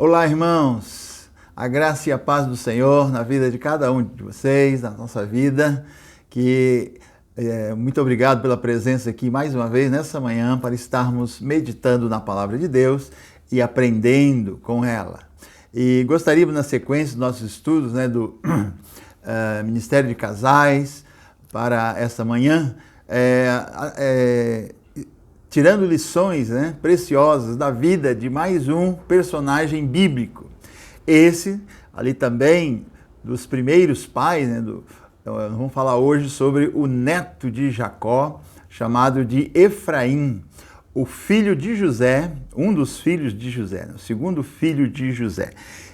Olá, irmãos! A graça e a paz do Senhor na vida de cada um de vocês, na nossa vida. Muito obrigado pela presença aqui mais uma vez nessa manhã para estarmos meditando na Palavra de Deus e aprendendo com ela. E gostaríamos, na sequência dos nossos estudos, do Ministério de Casais, para essa manhã, tirando lições preciosas da vida de mais um personagem bíblico. Esse, ali também, dos primeiros pais, vamos falar hoje sobre o neto de Jacó, chamado de Efraim, o filho de José, um dos filhos de José, o segundo filho de José.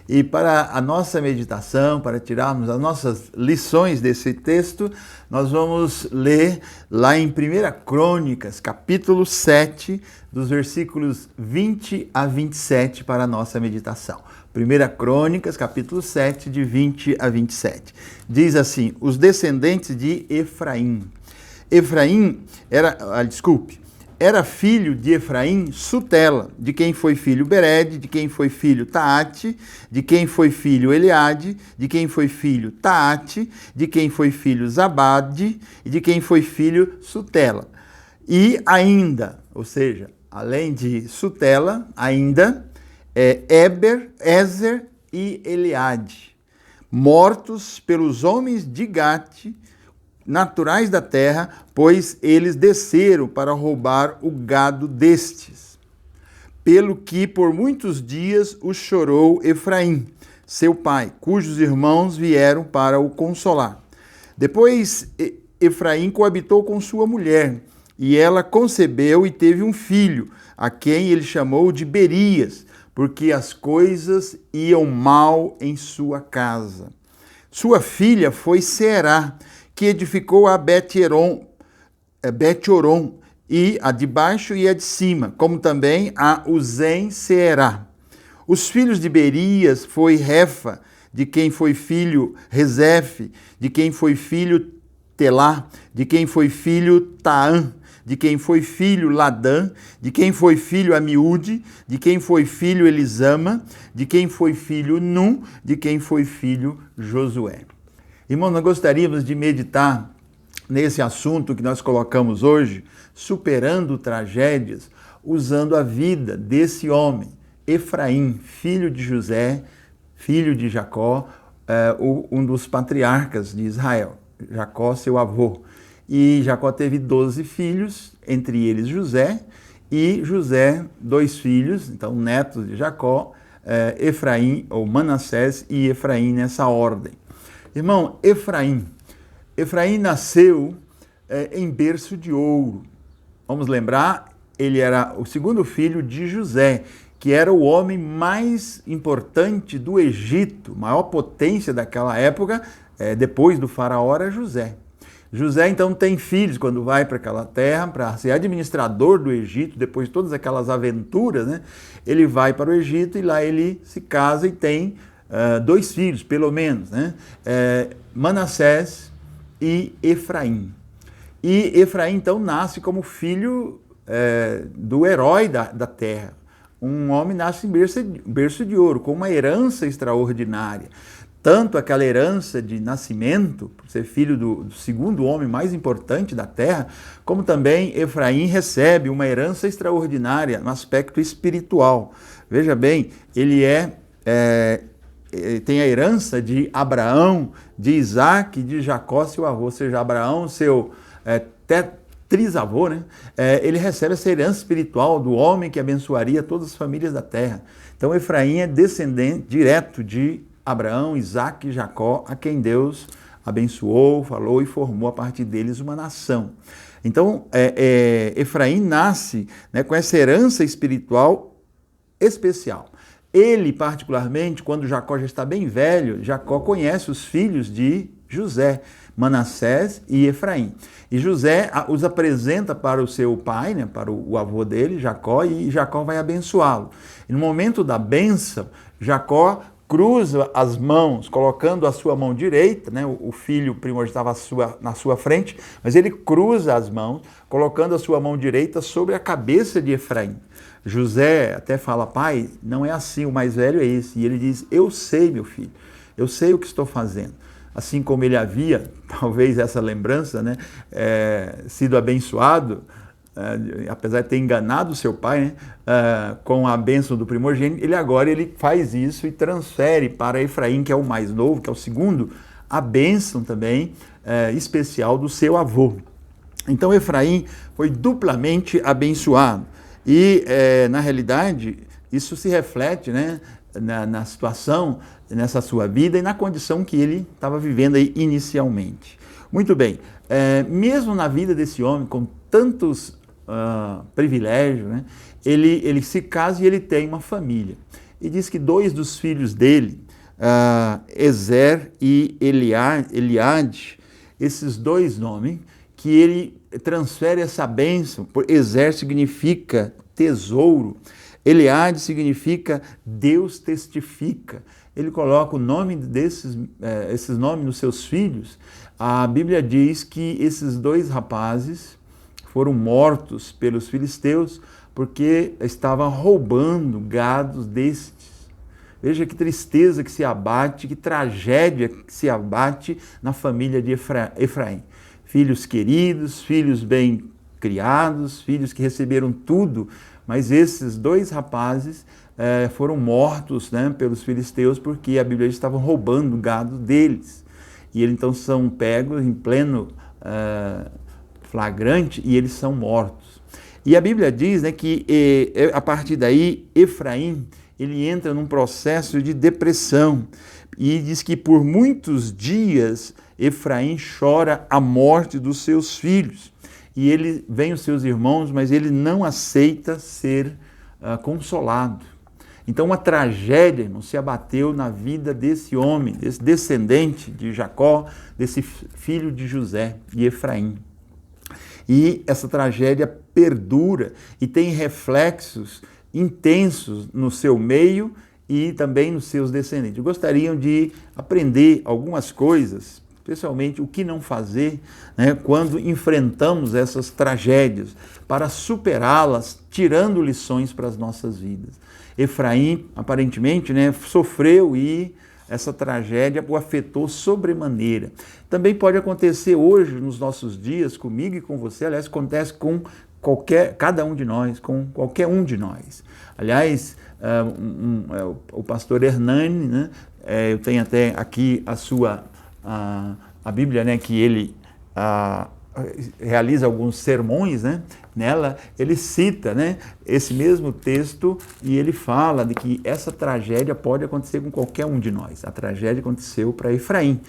E para a nossa meditação, para tirarmos as nossas lições desse texto, nós vamos ler lá em 1 Crônicas, capítulo 7, dos versículos 20 a 27 para a nossa meditação. 1 Crônicas, capítulo 7, de 20 a 27. Diz assim: os descendentes de Efraim. Efraim era filho de Efraim, Sutela, de quem foi filho Bered, de quem foi filho Taate, de quem foi filho Eliade, de quem foi filho Taate, de quem foi filho Zabade, e de quem foi filho Sutela. E ainda, ou seja, além de Sutela, ainda Ezer e Eliade, mortos pelos homens de Gate, naturais da terra, pois eles desceram para roubar o gado destes. Pelo que por muitos dias o chorou Efraim, seu pai, cujos irmãos vieram para o consolar. Depois Efraim coabitou com sua mulher, e ela concebeu e teve um filho, a quem ele chamou de Berias, porque as coisas iam mal em sua casa. Sua filha foi Será, que edificou a Bet-Horon, e a de baixo e a de cima, como também a Uzem-Seerá. Os filhos de Berias foi Refa, de quem foi filho Rezefe, de quem foi filho Telá, de quem foi filho Taã, de quem foi filho Ladã, de quem foi filho Amiúde, de quem foi filho Elisama, de quem foi filho Num, de quem foi filho Josué. Irmão, nós gostaríamos de meditar nesse assunto que nós colocamos hoje, superando tragédias, usando a vida desse homem, Efraim, filho de José, filho de Jacó, um dos patriarcas de Israel, Jacó, seu avô. E Jacó teve 12 filhos, entre eles José, e José, 2 filhos, então netos de Jacó, Efraim, ou Manassés e Efraim nessa ordem. Irmão, Efraim nasceu em berço de ouro. Vamos lembrar, ele era o segundo filho de José, que era o homem mais importante do Egito, maior potência daquela época, depois do faraó era José. José, então, tem filhos quando vai para aquela terra, para ser administrador do Egito, depois de todas aquelas aventuras, ele vai para o Egito e lá ele se casa e tem 2 filhos, pelo menos, Manassés e Efraim. E Efraim, então, nasce como filho do herói da terra. Um homem nasce em berço de ouro, com uma herança extraordinária. Tanto aquela herança de nascimento, por ser filho do segundo homem mais importante da terra, como também Efraim recebe uma herança extraordinária no aspecto espiritual. Veja bem, ele tem a herança de Abraão, de Isaac e de Jacó, seu avô, ou seja, Abraão, seu trisavô, ele recebe essa herança espiritual do homem que abençoaria todas as famílias da terra. Então, Efraim é descendente direto de Abraão, Isaac e Jacó, a quem Deus abençoou, falou e formou a partir deles uma nação. Então, Efraim nasce com essa herança espiritual especial. Ele, particularmente, quando Jacó já está bem velho, Jacó conhece os filhos de José, Manassés e Efraim. E José os apresenta para o seu pai, para o avô dele, Jacó, e Jacó vai abençoá-lo. E no momento da bênção, Jacó cruza as mãos, colocando a sua mão direita, o filho primogênito estava na sua frente, mas ele cruza as mãos, colocando a sua mão direita sobre a cabeça de Efraim. José até fala, pai, não é assim, o mais velho é esse. E ele diz, eu sei, meu filho, eu sei o que estou fazendo. Assim como ele havia, talvez essa lembrança, né, sido abençoado, apesar de ter enganado seu pai, né, com a bênção do primogênito, ele faz isso e transfere para Efraim, que é o mais novo, que é o segundo, a bênção também especial do seu avô. Então Efraim foi duplamente abençoado. E, na realidade, isso se reflete, né, na situação, nessa sua vida e na condição que ele estava vivendo aí inicialmente. Muito bem, mesmo na vida desse homem, com tantos privilégios, né, ele se casa e ele tem uma família. E diz que 2 dos filhos dele, Ezer e Eliade, esses 2 nomes, que ele transfere essa bênção. Ezer significa tesouro, Eliade significa Deus testifica. Ele coloca o nome esses nomes nos seus filhos. A Bíblia diz que esses 2 rapazes foram mortos pelos filisteus porque estavam roubando gados destes. Veja que tristeza que se abate, que tragédia que se abate na família de Efraim. Filhos queridos, filhos bem criados, filhos que receberam tudo, mas esses 2 rapazes foram mortos, né, pelos filisteus porque a Bíblia diz que estavam roubando o gado deles. E eles então são pegos em pleno flagrante e eles são mortos. E a Bíblia diz, né, que a partir daí Efraim ele entra num processo de depressão e diz que por muitos dias Efraim chora a morte dos seus filhos. E ele vem os seus irmãos, mas ele não aceita ser consolado. Então uma tragédia, irmão, se abateu na vida desse homem, desse descendente de Jacó, desse filho de José, de Efraim. E essa tragédia perdura e tem reflexos intensos no seu meio e também nos seus descendentes. Gostariam de aprender algumas coisas, especialmente o que não fazer, né, quando enfrentamos essas tragédias, para superá-las, tirando lições para as nossas vidas. Efraim, aparentemente, né, sofreu e essa tragédia o afetou sobremaneira. Também pode acontecer hoje, nos nossos dias, comigo e com você, aliás, acontece com cada um de nós, com qualquer um de nós. Aliás, o pastor Hernani, né, eu tenho até aqui a Bíblia, né, que ele realiza alguns sermões, né, nela ele cita, né, esse mesmo texto e ele fala de que essa tragédia pode acontecer com qualquer um de nós. A tragédia aconteceu para Efraim.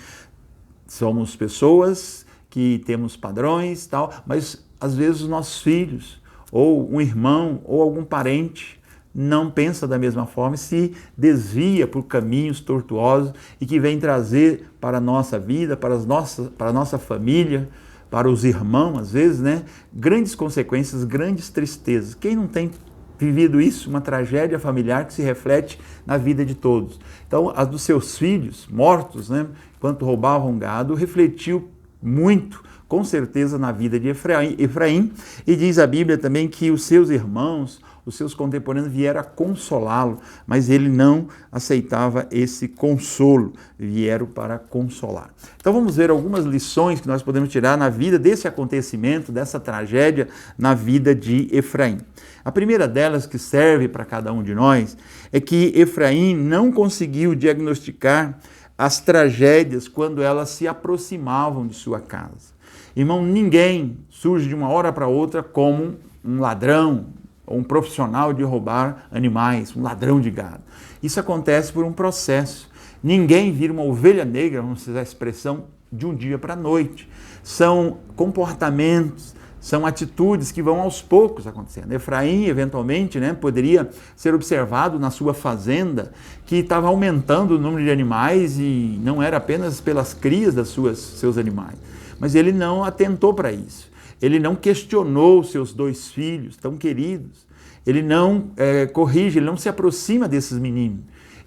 Somos pessoas que temos padrões, tal, mas às vezes os nossos filhos, ou um irmão, ou algum parente não pensa da mesma forma e se desvia por caminhos tortuosos e que vem trazer para a nossa vida, para a nossa família, para os irmãos, às vezes, né, grandes consequências, grandes tristezas. Quem não tem vivido isso? Uma tragédia familiar que se reflete na vida de todos. Então, a dos seus filhos mortos, né, enquanto roubavam gado, refletiu muito, com certeza, na vida de Efraim, e diz a Bíblia também que os seus irmãos, os seus contemporâneos vieram a consolá-lo, mas ele não aceitava esse consolo, vieram para consolar. Então vamos ver algumas lições que nós podemos tirar na vida desse acontecimento, dessa tragédia na vida de Efraim. A primeira delas, que serve para cada um de nós, é que Efraim não conseguiu diagnosticar as tragédias quando elas se aproximavam de sua casa. Irmão, ninguém surge de uma hora para outra como um ladrão ou um profissional de roubar animais, um ladrão de gado. Isso acontece por um processo. Ninguém vira uma ovelha negra, vamos usar a expressão, de um dia para a noite. São comportamentos, são atitudes que vão aos poucos acontecendo. Efraim, eventualmente, né, poderia ser observado na sua fazenda, que estava aumentando o número de animais e não era apenas pelas crias seus animais. Mas ele não atentou para isso. Ele não questionou seus 2 filhos tão queridos. Ele não corrige, ele não se aproxima desses meninos.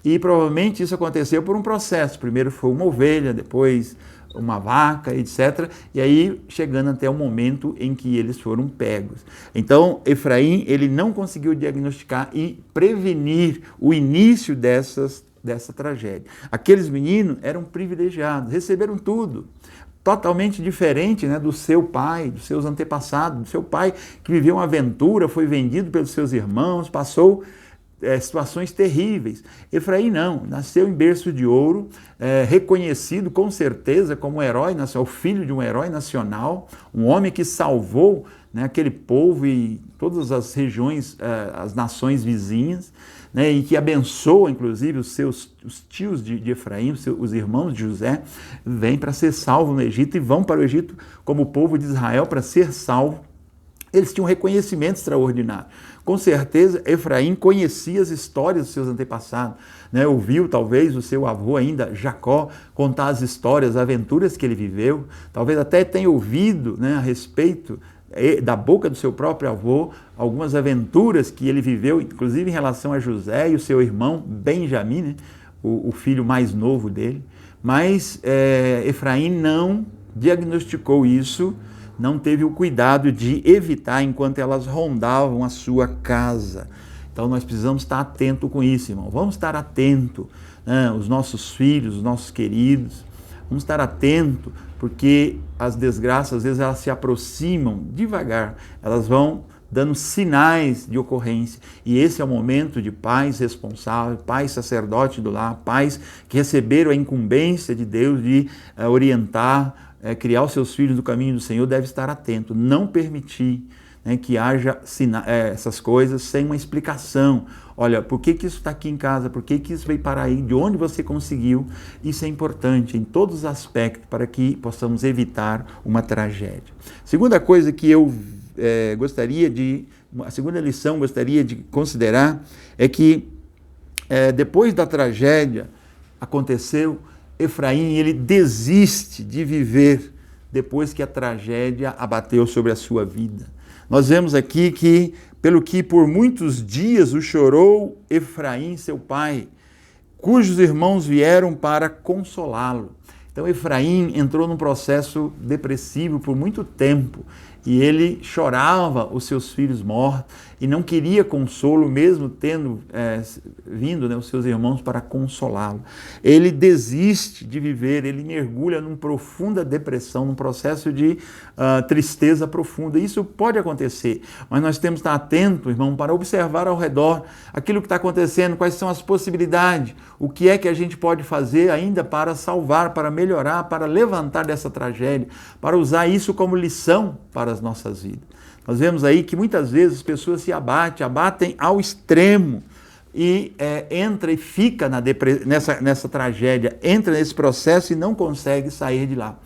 E provavelmente isso aconteceu por um processo. Primeiro foi uma ovelha, depois uma vaca, etc. E aí chegando até o momento em que eles foram pegos. Então Efraim, ele não conseguiu diagnosticar e prevenir o início dessa tragédia. Aqueles meninos eram privilegiados, receberam tudo. Totalmente diferente, né, do seu pai, dos seus antepassados, do seu pai que viveu uma aventura, foi vendido pelos seus irmãos, passou situações terríveis. Efraim não, nasceu em berço de ouro, reconhecido com certeza como herói nacional, filho de um herói nacional, um homem que salvou, né, aquele povo e todas as regiões, as nações vizinhas, né, e que abençoa, inclusive, os tios de Efraim, os irmãos de José, vêm para ser salvos no Egito e vão para o Egito como povo de Israel para ser salvo. Eles tinham um reconhecimento extraordinário. Com certeza, Efraim conhecia as histórias dos seus antepassados, né? Ouviu, talvez, o seu avô ainda, Jacó, contar as histórias, as aventuras que ele viveu. Talvez até tenha ouvido, né, a respeito da boca do seu próprio avô, algumas aventuras que ele viveu, inclusive em relação a José e o seu irmão Benjamim, né, o filho mais novo dele. Mas Efraim não diagnosticou isso, não teve o cuidado de evitar enquanto elas rondavam a sua casa. Então nós precisamos estar atentos com isso, irmão. Vamos estar atentos, né? Os nossos filhos, os nossos queridos, vamos estar atentos, porque as desgraças, às vezes, elas se aproximam devagar, elas vão dando sinais de ocorrência. E esse é o momento de pais responsáveis, pais sacerdotes do lar, pais que receberam a incumbência de Deus de orientar, criar os seus filhos no caminho do Senhor, deve estar atento, não permitir, né, que haja essas coisas sem uma explicação. Olha, por que isso está aqui em casa? Por que isso veio parar aí? De onde você conseguiu? Isso é importante em todos os aspectos para que possamos evitar uma tragédia. Segunda coisa que eu a segunda lição gostaria de considerar é que depois da tragédia aconteceu, Efraim, ele desiste de viver depois que a tragédia abateu sobre a sua vida. Nós vemos aqui que, pelo que por muitos dias o chorou Efraim, seu pai, cujos irmãos vieram para consolá-lo. Então Efraim entrou num processo depressivo por muito tempo e ele chorava os seus filhos mortos e não queria consolo, mesmo tendo vindo, né, os seus irmãos para consolá-lo. Ele desiste de viver, ele mergulha numa profunda depressão, num processo de tristeza profunda. Isso pode acontecer, mas nós temos que estar atentos, irmão, para observar ao redor aquilo que está acontecendo, quais são as possibilidades, o que é que a gente pode fazer ainda para salvar, para melhorar, para levantar dessa tragédia, para usar isso como lição para as nossas vidas. Nós vemos aí que muitas vezes as pessoas se abatem ao extremo e entra e fica nessa tragédia, entra nesse processo e não consegue sair de lá.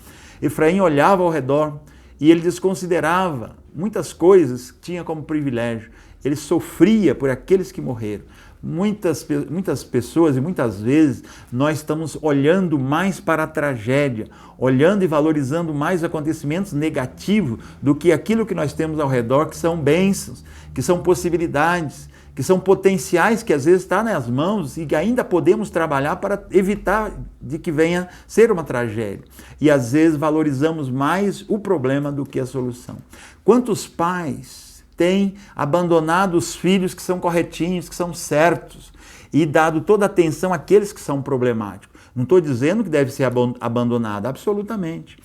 Efraim olhava ao redor e ele desconsiderava muitas coisas que tinha como privilégio. Ele sofria por aqueles que morreram. Muitas pessoas e muitas vezes nós estamos olhando mais para a tragédia, olhando e valorizando mais acontecimentos negativos do que aquilo que nós temos ao redor, que são bênçãos, que são possibilidades, que são potenciais que às vezes está nas mãos e que ainda podemos trabalhar para evitar de que venha ser uma tragédia. E às vezes valorizamos mais o problema do que a solução. Quantos pais têm abandonado os filhos que são corretinhos, que são certos, e dado toda a atenção àqueles que são problemáticos? Não estou dizendo que deve ser abandonado, absolutamente.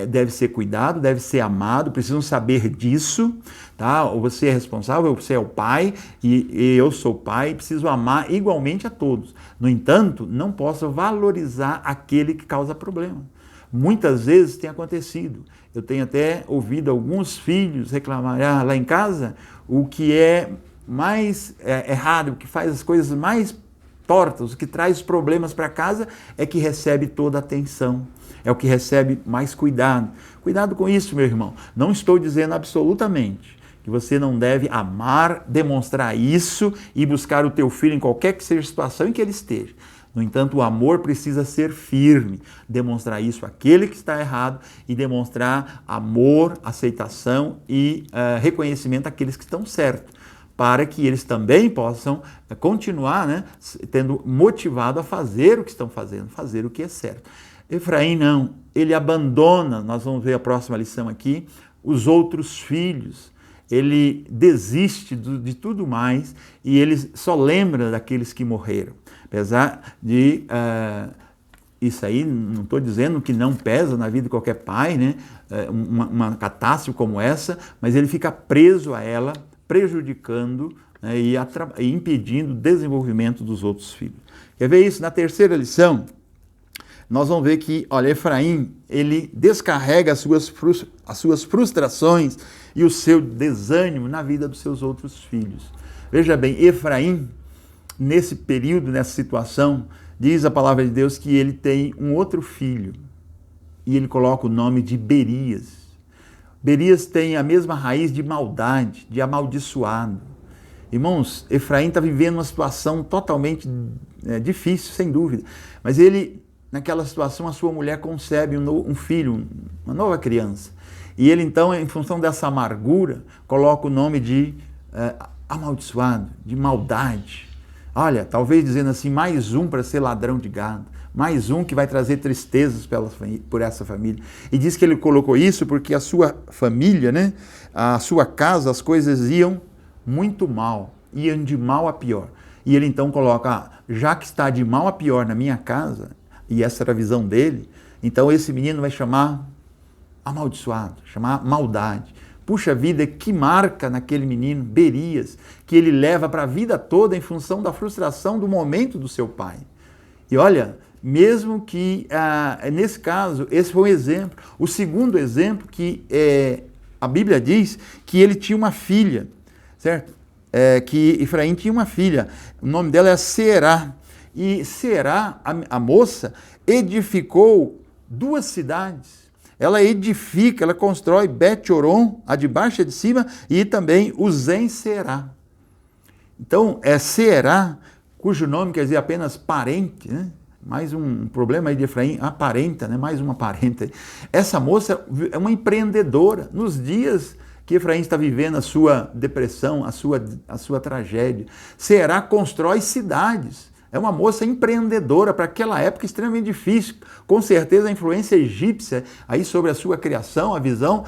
Deve ser cuidado, deve ser amado, precisam saber disso, tá? Ou você é responsável, você é o pai, e eu sou pai, preciso amar igualmente a todos. No entanto, não posso valorizar aquele que causa problema. Muitas vezes tem acontecido. Eu tenho até ouvido alguns filhos reclamar, lá em casa, o que é mais errado, o que faz as coisas mais tortas, o que traz problemas para casa é que recebe toda a atenção, é o que recebe mais cuidado. Cuidado com isso, meu irmão. Não estou dizendo absolutamente que você não deve amar, demonstrar isso e buscar o teu filho em qualquer que seja a situação em que ele esteja. No entanto, o amor precisa ser firme, demonstrar isso àquele que está errado e demonstrar amor, aceitação e reconhecimento àqueles que estão certos, para que eles também possam continuar, né, tendo motivado a fazer o que estão fazendo, fazer o que é certo. Efraim não, ele abandona, nós vamos ver a próxima lição aqui, os outros filhos. Ele desiste de tudo mais e ele só lembra daqueles que morreram. Apesar de isso aí, não estou dizendo que não pesa na vida de qualquer pai, né? Uma catástrofe como essa, mas ele fica preso a ela, prejudicando, né, e impedindo o desenvolvimento dos outros filhos. Quer ver isso? Na terceira lição, nós vamos ver que, olha, Efraim, ele descarrega as suas frustrações e o seu desânimo na vida dos seus outros filhos. Veja bem, Efraim, nesse período, nessa situação, diz a palavra de Deus que ele tem um outro filho e ele coloca o nome de Berias. Berias tem a mesma raiz de maldade, de amaldiçoado. Irmãos, Efraim está vivendo uma situação totalmente difícil, sem dúvida, mas ele, naquela situação, a sua mulher concebe um filho, uma nova criança. E ele, então, em função dessa amargura, coloca o nome de amaldiçoado, de maldade. Olha, talvez dizendo assim, mais um para ser ladrão de gado, mais um que vai trazer tristezas por essa família. E diz que ele colocou isso porque a sua família, né, a sua casa, as coisas iam muito mal, iam de mal a pior. E ele então coloca, já que está de mal a pior na minha casa, e essa era a visão dele, então esse menino vai chamar amaldiçoado, chamar maldade. Puxa vida, que marca naquele menino, Berias, que ele leva para a vida toda em função da frustração do momento do seu pai. E olha, mesmo que, nesse caso, esse foi um exemplo. O segundo exemplo, que a Bíblia diz que ele tinha uma filha, certo? Que Efraim tinha uma filha, o nome dela é Será. E Será, a moça, edificou 2 cidades. Ela edifica, ela constrói Bet-Horon, a de baixo e a de cima, e também Uzen-Será. Então, é Será, cujo nome quer dizer apenas parente, né? Mais um problema aí de Efraim, aparenta, né? Mais uma parenta. Essa moça é uma empreendedora. Nos dias que Efraim está vivendo a sua depressão, a sua tragédia, Será constrói cidades. É uma moça empreendedora para aquela época extremamente difícil. Com certeza a influência egípcia aí sobre a sua criação, a visão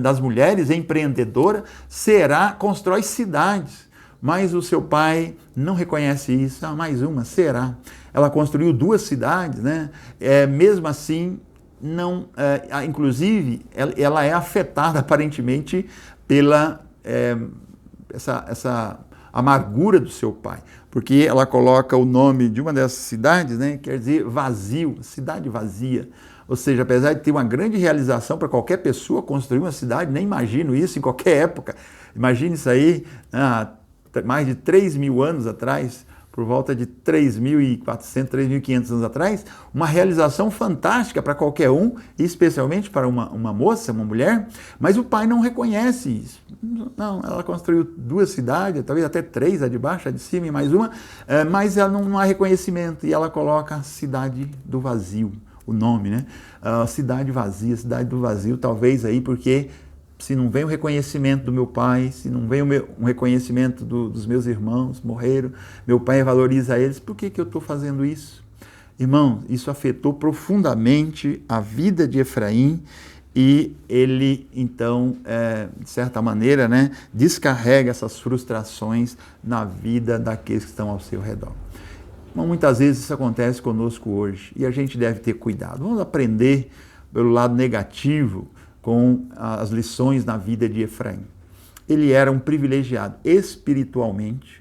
das mulheres empreendedora. Será constrói cidades, mas o seu pai não reconhece isso. Mais uma, Será. Ela construiu 2 cidades, né? Mesmo assim, não, inclusive, ela é afetada aparentemente pela essa amargura do seu pai, porque ela coloca o nome de uma dessas cidades, né, quer dizer vazio, cidade vazia. Ou seja, apesar de ter uma grande realização para qualquer pessoa construir uma cidade, nem imagino isso em qualquer época. Imagine isso aí, mais de 3.000 anos atrás, por volta de 3.400, 3.500 anos atrás, uma realização fantástica para qualquer um, especialmente para uma moça, uma mulher, mas o pai não reconhece isso. Não, ela construiu 2 cidades, talvez até 3, a de baixo, a de cima e mais uma, mas ela não há reconhecimento, e ela coloca a cidade do vazio, o nome, né? Cidade vazia, cidade do vazio, talvez aí porque se não vem o reconhecimento do meu pai, se não vem um reconhecimento dos meus irmãos, morreram, meu pai valoriza eles, por que eu estou fazendo isso? Irmão, isso afetou profundamente a vida de Efraim e ele, então, de certa maneira, né, descarrega essas frustrações na vida daqueles que estão ao seu redor. Mas muitas vezes isso acontece conosco hoje e a gente deve ter cuidado. Vamos aprender pelo lado negativo com as lições na vida de Efraim. Ele era um privilegiado espiritualmente,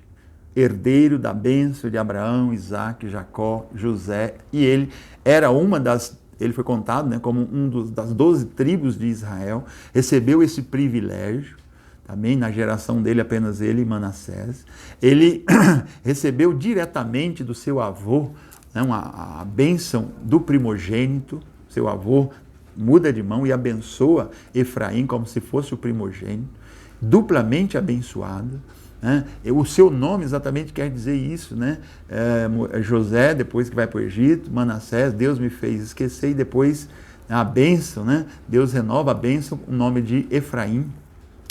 herdeiro da bênção de Abraão, Isaac, Jacó, José, e ele era ele foi contado, né, como das 12 tribos de Israel, recebeu esse privilégio, também na geração dele, apenas ele e Manassés. Ele recebeu diretamente do seu avô, né, a bênção do primogênito. Seu avô muda de mão e abençoa Efraim como se fosse o primogênito, duplamente abençoado, né? O seu nome exatamente quer dizer isso, né? José, depois que vai para o Egito, Manassés, Deus me fez esquecer, e depois a bênção, né? Deus renova a bênção, o nome de Efraim.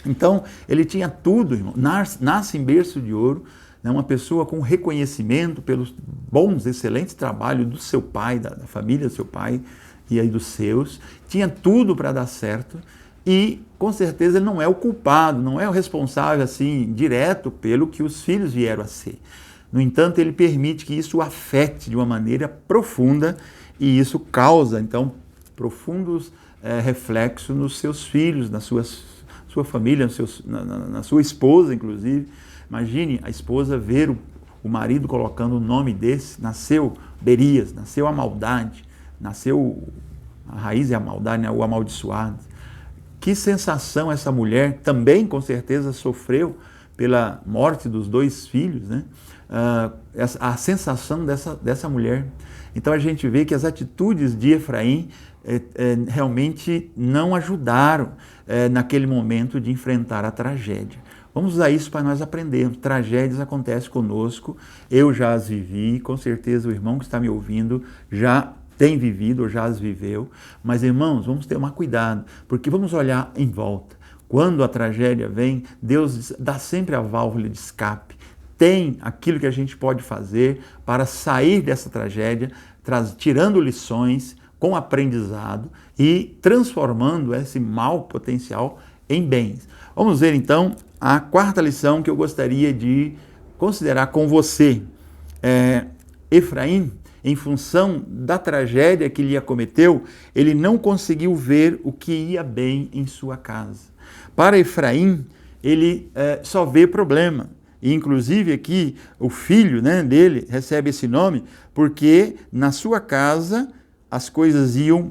Então, ele tinha tudo, irmão. Nasce em berço de ouro, né? Uma pessoa com reconhecimento pelos bons, excelentes trabalhos do seu pai, da família do seu pai e aí dos seus, tinha tudo para dar certo e com certeza ele não é o culpado, não é o responsável assim direto pelo que os filhos vieram a ser. No entanto, ele permite que isso o afete de uma maneira profunda e isso causa, então, profundos reflexos nos seus filhos, na sua família, na sua esposa, inclusive. Imagine a esposa ver o marido colocando o nome desse, nasceu Berias, nasceu a maldade, nasceu a raiz é a maldade, né? O amaldiçoado. Que sensação essa mulher também, com certeza, sofreu pela morte dos 2 filhos, né? A sensação dessa mulher. Então a gente vê que as atitudes de Efraim realmente não ajudaram naquele momento de enfrentar a tragédia. Vamos usar isso para nós aprendermos. Tragédias acontecem conosco, eu já as vivi, com certeza o irmão que está me ouvindo já tem vivido ou já as viveu. Mas irmãos, vamos tomar cuidado, porque vamos olhar em volta. Quando a tragédia vem, Deus dá sempre a válvula de escape. Tem aquilo que a gente pode fazer para sair dessa tragédia, tirando lições, com aprendizado e transformando esse mal potencial em bens. Vamos ver então a 4ª lição que eu gostaria de considerar com você. Efraim, em função da tragédia que lhe acometeu, ele não conseguiu ver o que ia bem em sua casa. Para Efraim, ele só vê problema. E, inclusive, aqui, o filho, né, dele recebe esse nome porque na sua casa as coisas iam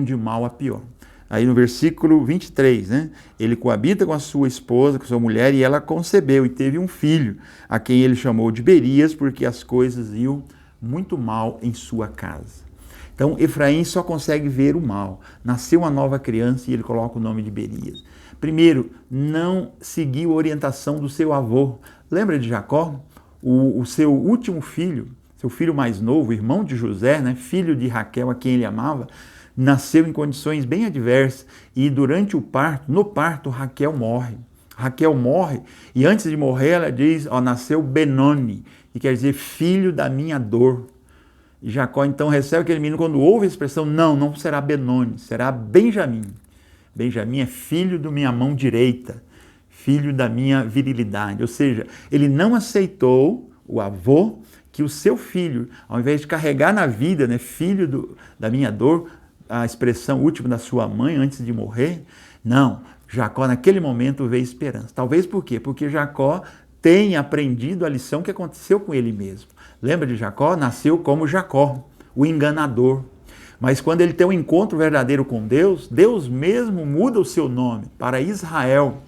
de mal a pior. Aí no versículo 23, né, ele coabita com a sua esposa, com a sua mulher, e ela concebeu e teve um filho, a quem ele chamou de Berias, porque as coisas iam muito mal em sua casa. Então, Efraim só consegue ver o mal. Nasceu uma nova criança e ele coloca o nome de Berias. Primeiro, não seguiu a orientação do seu avô. Lembra de Jacó? O seu último filho, seu filho mais novo, irmão de José, né, filho de Raquel, a quem ele amava, nasceu em condições bem adversas e durante no parto, Raquel morre. Raquel morre e antes de morrer ela diz, nasceu Benoni, que quer dizer filho da minha dor. E Jacó então recebe aquele menino, quando ouve a expressão, não será Benoni, será Benjamim. Benjamim é filho da minha mão direita, filho da minha virilidade. Ou seja, ele não aceitou, o avô, que o seu filho, ao invés de carregar na vida, né, filho da minha dor, a expressão última da sua mãe antes de morrer, não. Jacó naquele momento vê esperança. Talvez por quê? Porque Jacó tem aprendido a lição que aconteceu com ele mesmo. Lembra de Jacó? Nasceu como Jacó, o enganador. Mas quando ele tem um encontro verdadeiro com Deus, Deus mesmo muda o seu nome para Israel.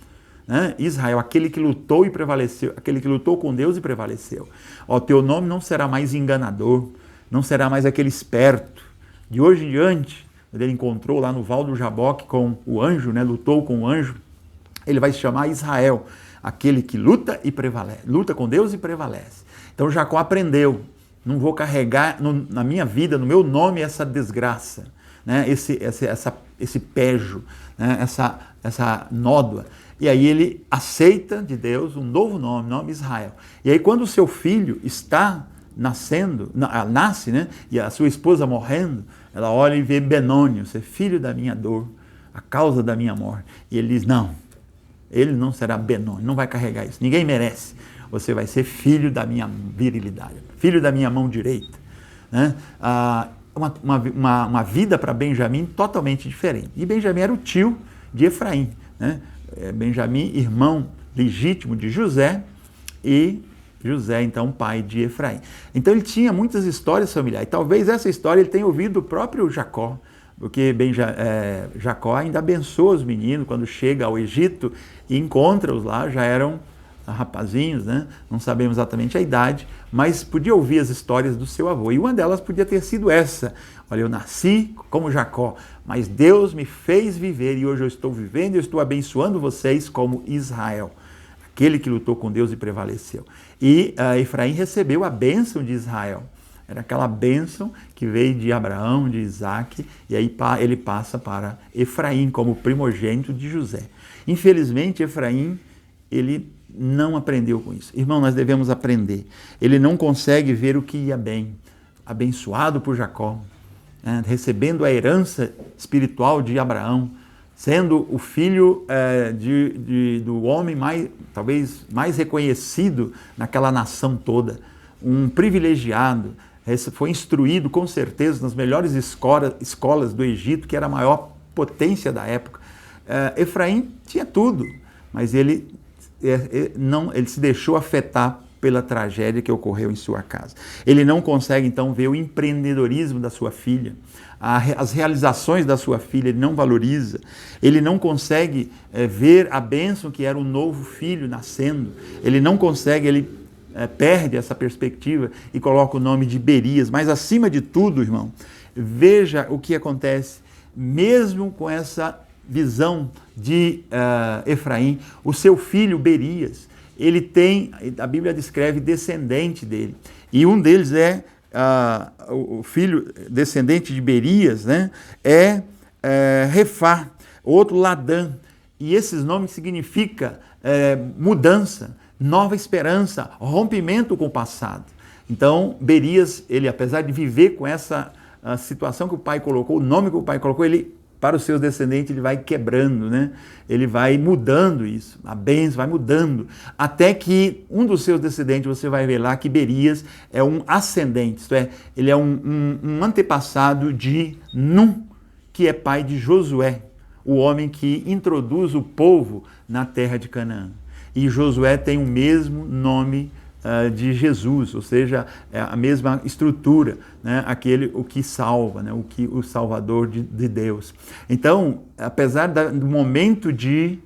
Né? Israel, aquele que lutou e prevaleceu, aquele que lutou com Deus e prevaleceu. Teu nome não será mais enganador, não será mais aquele esperto. De hoje em diante, quando ele encontrou lá no Val do Jaboque com o anjo, né? Lutou com o anjo, ele vai se chamar Israel, aquele que luta e prevalece, luta com Deus e prevalece. Então Jacó aprendeu, não vou carregar na minha vida, no meu nome, essa desgraça, né? esse pejo, né? essa nódoa. E aí ele aceita de Deus um novo nome Israel. E aí quando o seu filho está nasce, né? E a sua esposa morrendo, ela olha e vê Benoni, você é filho da minha dor, a causa da minha morte. E ele diz, não, ele não será Benoni, não vai carregar isso, ninguém merece. Você vai ser filho da minha virilidade, filho da minha mão direita. Né? Uma vida para Benjamim totalmente diferente. E Benjamim era o tio de Efraim. Né? Benjamim, irmão legítimo de José, e José, então, pai de Efraim. Então ele tinha muitas histórias familiares. E talvez essa história ele tenha ouvido do próprio Jacó, porque Jacó ainda abençoa os meninos quando chega ao Egito e encontra-os lá, já eram rapazinhos, né? Não sabemos exatamente a idade, mas podia ouvir as histórias do seu avô. E uma delas podia ter sido essa. Olha, eu nasci como Jacó, mas Deus me fez viver e hoje eu estou vivendo e eu estou abençoando vocês como Israel, aquele que lutou com Deus e prevaleceu. E Efraim recebeu a bênção de Israel. Era aquela bênção que veio de Abraão, de Isaac, e aí ele passa para Efraim como primogênito de José. Infelizmente, Efraim, ele não aprendeu com isso. Irmão, nós devemos aprender. Ele não consegue ver o que ia bem. Abençoado por Jacó, né, recebendo a herança espiritual de Abraão, sendo o filho do homem talvez mais reconhecido naquela nação toda, um privilegiado, foi instruído com certeza nas melhores escolas do Egito, que era a maior potência da época. Efraim tinha tudo, mas ele se deixou afetar pela tragédia que ocorreu em sua casa. Ele não consegue, então, ver o empreendedorismo da sua filha, as realizações da sua filha, ele não valoriza. Ele não consegue ver a bênção que era o novo filho nascendo. Ele não consegue, ele perde essa perspectiva e coloca o nome de Berias. Mas, acima de tudo, irmão, veja o que acontece, mesmo com essa visão de Efraim, o seu filho Berias, ele tem, a Bíblia descreve descendente dele, e um deles é o filho descendente de Berias, né? Refá, outro Ladã, e esses nomes significam mudança, nova esperança, rompimento com o passado. Então, Berias, ele, apesar de viver com essa situação que o pai colocou, o nome que o pai colocou, ele, para os seus descendentes, ele vai quebrando, né? Ele vai mudando isso, a bênção vai mudando, até que um dos seus descendentes, você vai ver lá que Berias é um ascendente, isto é, ele é um antepassado de Num, que é pai de Josué, o homem que introduz o povo na terra de Canaã. E Josué tem o mesmo nome de Jesus, ou seja, a mesma estrutura, né? O que salva, né? O Salvador de Deus. Então, apesar do momento de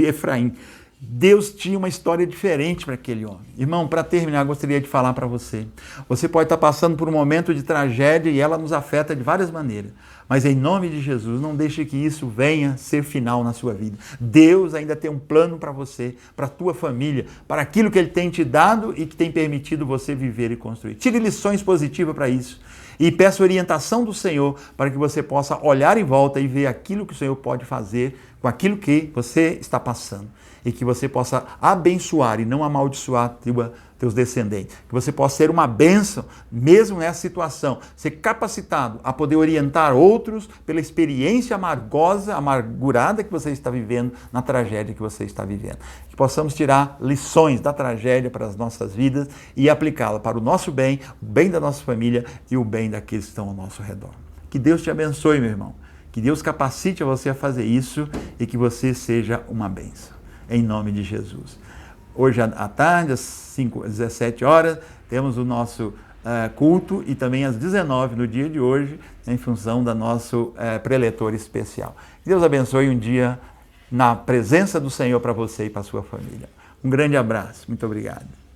Efraim, Deus tinha uma história diferente para aquele homem. Irmão, para terminar, gostaria de falar para você. Você pode estar passando por um momento de tragédia e ela nos afeta de várias maneiras. Mas em nome de Jesus, não deixe que isso venha ser final na sua vida. Deus ainda tem um plano para você, para a tua família, para aquilo que Ele tem te dado e que tem permitido você viver e construir. Tire lições positivas para isso. E peça orientação do Senhor para que você possa olhar em volta e ver aquilo que o Senhor pode fazer com aquilo que você está passando. E que você possa abençoar e não amaldiçoar teus descendentes. Que você possa ser uma bênção, mesmo nessa situação. Ser capacitado a poder orientar outros pela experiência amargurada que você está vivendo, na tragédia que você está vivendo. Que possamos tirar lições da tragédia para as nossas vidas e aplicá-la para o nosso bem, o bem da nossa família e o bem daqueles que estão ao nosso redor. Que Deus te abençoe, meu irmão. Que Deus capacite você a fazer isso e que você seja uma bênção. Em nome de Jesus. Hoje à tarde, às 17 horas, temos o nosso culto e também às 19 no dia de hoje, em função do nosso preletor especial. Deus abençoe um dia na presença do Senhor para você e para a sua família. Um grande abraço. Muito obrigado.